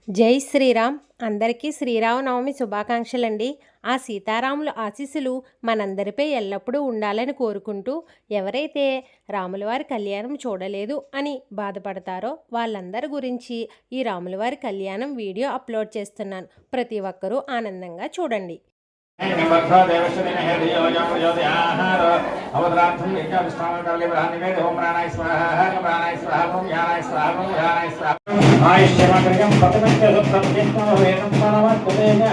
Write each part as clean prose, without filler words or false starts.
జై శ్రీరామ్. అందరికీ శ్రీరామనవమి శుభాకాంక్షలండి. ఆ సీతారాముల ఆశీస్సులు మనందరిపై ఎల్లప్పుడూ ఉండాలని కోరుకుంటూ, ఎవరైతే రాములవారి కళ్యాణం చూడలేదు అని బాధపడతారో వాళ్ళందరి గురించి ఈ రాములవారి కళ్యాణం వీడియో అప్లోడ్ చేస్తున్నాను. ప్రతి ఒక్కరూ ఆనందంగా చూడండి. ఆయుష్యమగ్రయం పతమంత్రం పరమత్తుతేజ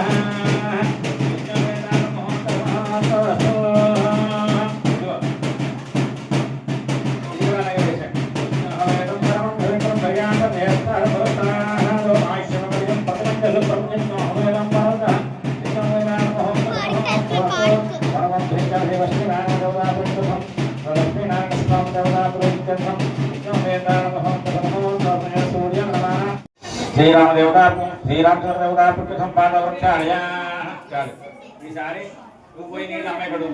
శ్రీరామ దేవత శ్రీరామచంద్ర దేవత పుట్టు సంపాద వృక్షాలయ చాలు ఈసారి నువ్వు పోయి నీళ్ళు అమ్మేకడు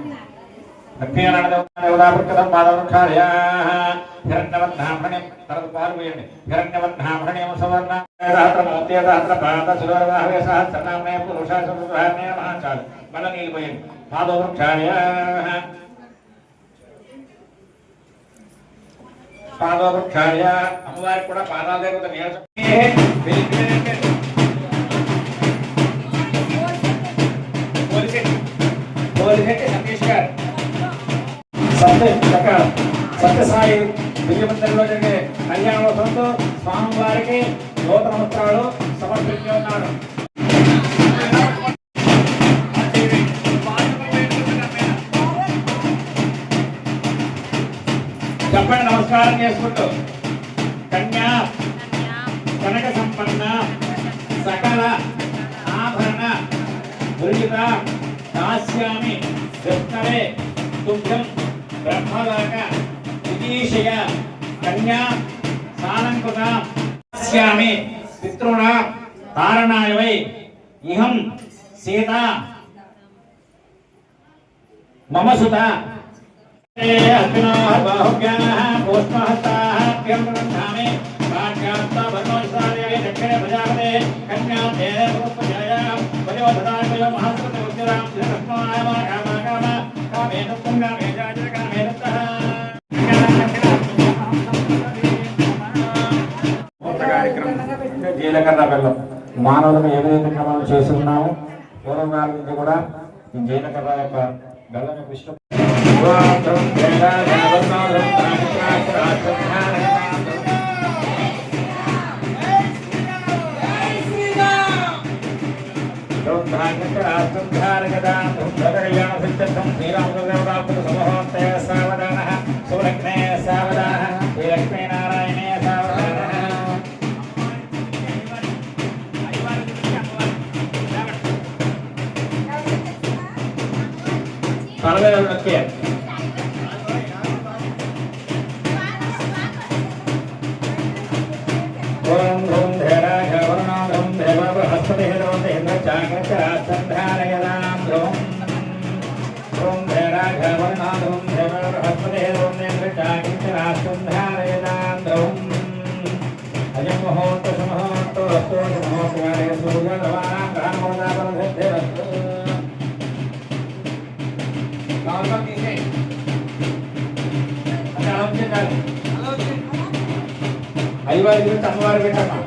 లక్ష్మీనారాయణ దేవత పుట్టు సంపాద వృక్షాలయ హిరణ్యవర్ధాభరణ్యం తర్వాత పాలు పోయండి హిరణ్యవర్ధాభరణ్యం సువర్ణ సహస్ర పాద సురవాహవే సహస్రనామే పురుష సుధాన్య చాలు మళ్ళీ నీళ్ళు పోయండి పాద వృక్షాలయ పాదవృక్షాయ అమ్మవారికి కూడా పాదాల దగ్గర సతీష్ గారు సత్యసాయి విజయమందిరంలో జరిగే కళ్యాణోత్సవంతో స్వామివారికి నూతన వస్త్రాలు సమర్పించి ఉన్నారు. చెప్పండి నమస్కారం చేసుకుంటూ కన్యా కనక సంపన్న సకల ఆభరణ దురిత దాస్యామి విష్ణవే తుభ్యం బ్రహ్మలోక విదీషయ కన్యా సాలంకృత దాస్యామి పితృణా తారణాయ వై ఇహం సీత మమ సుత జీలకర్ర బెల్లం మానవులను ఏ విధంగా క్రమాలు చేస్తున్నాము పూర్వకాలం నుంచి కూడా ఈ జీలకర్ర యొక్క బెల్లం యొక్క ఇష్టం శ్రీలక్ష్మీనారాయణ ఓం ధూం ధేరాఘ వరుణాధం దేవ బృహస్పతి హింద్ర చాగ్రచారంధారయదాం ధూం ఓం ధేరాఘ వరుణాధం దేవ బృహస్పతి హింద్ర చాగ్రచారంధారయదాం ధూం అయం ముహూర్త సుముహూర్తో అస్తో సుముహూర్తాయ సూర్యరవాణాం గ్రహణోదాపన సిద్ధిరస్తు. అయ్యవారి గురించి అమ్మవారి పెట్టమ్మా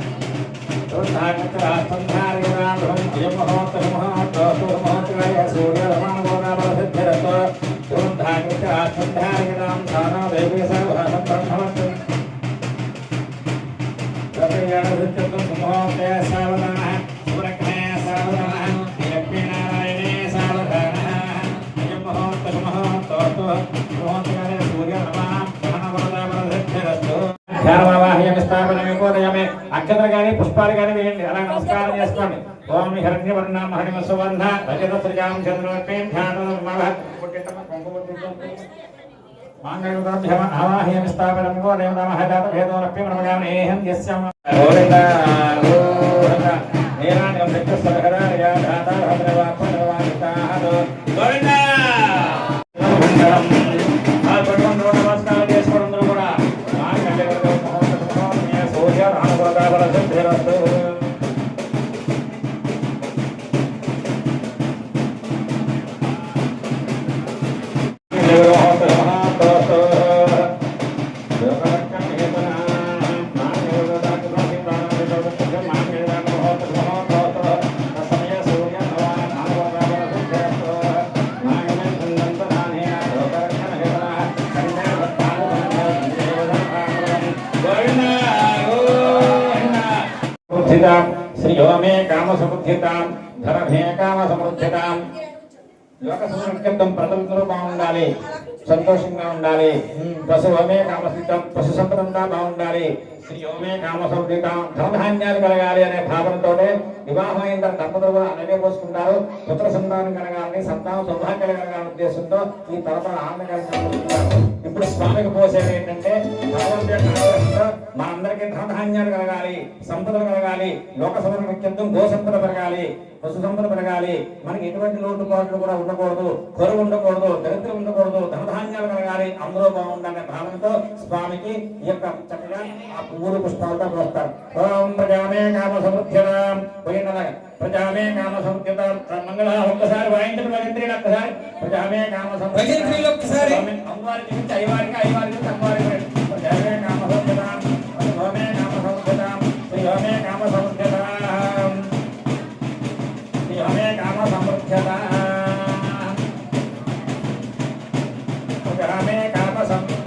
అక్షతలు కానీ పుష్పాలు కానీ వేయండి. అలా నమస్కారం చేసుకోండి. ఓం హిరణ్యవర్ణ మహణిమ సువర్ణ రజత సృజాం చంద్రవత్మేం ధ్యానం మాంగళ్యం స్థాపనం గో దేవతామహ జాత భేదోరప్యం రమగామేహం యస్యం గోవింద గోవింద నీరాణ్యం సత్యస్వరహరాయ ధాతా భద్రవాపనవాదితాః గోవింద నమస్కారం చేసుకోవడం కూడా సూర్య రామగోదావర సమర్థితాం శ్రియో మే కామ సమృద్ధితాం ధనమే కామ సమృద్ధితాం లోక సమృద్ధితం ప్రజలందరూ బాగుండాలి, సంతోషంగా ఉండాలి. పశువమే కామస్థితం పశు సంపదంతా బాగుండాలి. శ్రీయోమే కామ సమృద్ధితాం ధనధాన్యాలు కలగాలి అనే భావనతో వివాహం అయిన తర్వాత దంపతులు కూడా అలాగే పోసుకుంటారు. పుత్ర సంతానం కలగాలని, సంతానం సౌభాగ్యాలు కలగాలనే ఉద్దేశంతో ఈ తరతర ఆనందకరంగా. ఇప్పుడు స్వామికి పోసేది ఏంటంటే మనందరికీ ధనధాన్యాలు కలగాలి, సంపదలు కలగాలి, లోక సమృద్ధిత్యం గో సంపద పెరగాలి, పశు సంపద పెరగాలి, మనకి ఎటువంటి లోటుపాట్లు కూడా ఉండకూడదు, కరువు ఉండకూడదు, దరిద్రం ఉండకూడదు, ధనధాన్యాలు కలగాలి, అందరూ బాగుండాలనే భావనతో స్వామికి ఈ యొక్క చక్కగా ఆ పువ్వులు పుష్పాలతో పోస్తారు. ఓం ప్రజామే కామ సమృద్ధ్యతాం పోయినలాగా ప్రజామే కామ సమృద్ధ్యతాం మంగళ ఒక్కసారి వాయించడం ఇంద్రియులు ఒక్కసారి ప్రజామే కామ సమృద్ధ్యతాం ఒక్కసారి అమ్మవారికి నుంచి అయ్యవారికి అయ్యవారికి అమ్మవారికి ప్రజామే కామ సమృద్ధ్యతాం హోమే కామ సమృద్ధ్యతాం శ్రీ హోమే కామ సమృద్ధ్యతాం శ్రీ హోమే కామ సమృద్ధ్యతాం ప్రజామే కామ సమృద్ధ్యతాం.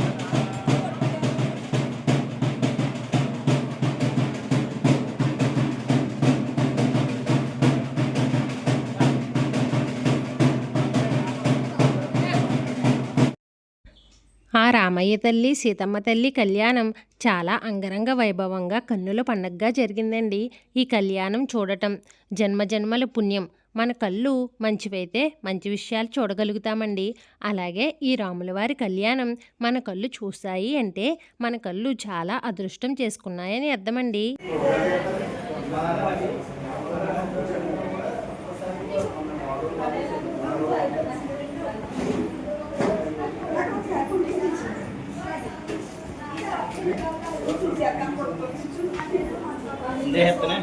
ఆ రామయ్య తల్లి సీతమ్మ తల్లి కళ్యాణం చాలా అంగరంగ వైభవంగా కన్నుల పండగగా జరిగిందండి. ఈ కళ్యాణం చూడటం జన్మజన్మల పుణ్యం. మన కళ్ళు మంచివైతే మంచి విషయాలు చూడగలుగుతామండి. అలాగే ఈ రాములవారి కళ్యాణం మన కళ్ళు చూస్తాయి అంటే మన కళ్ళు చాలా అదృష్టం చేసుకున్నాయని అర్థమండి. देहत ने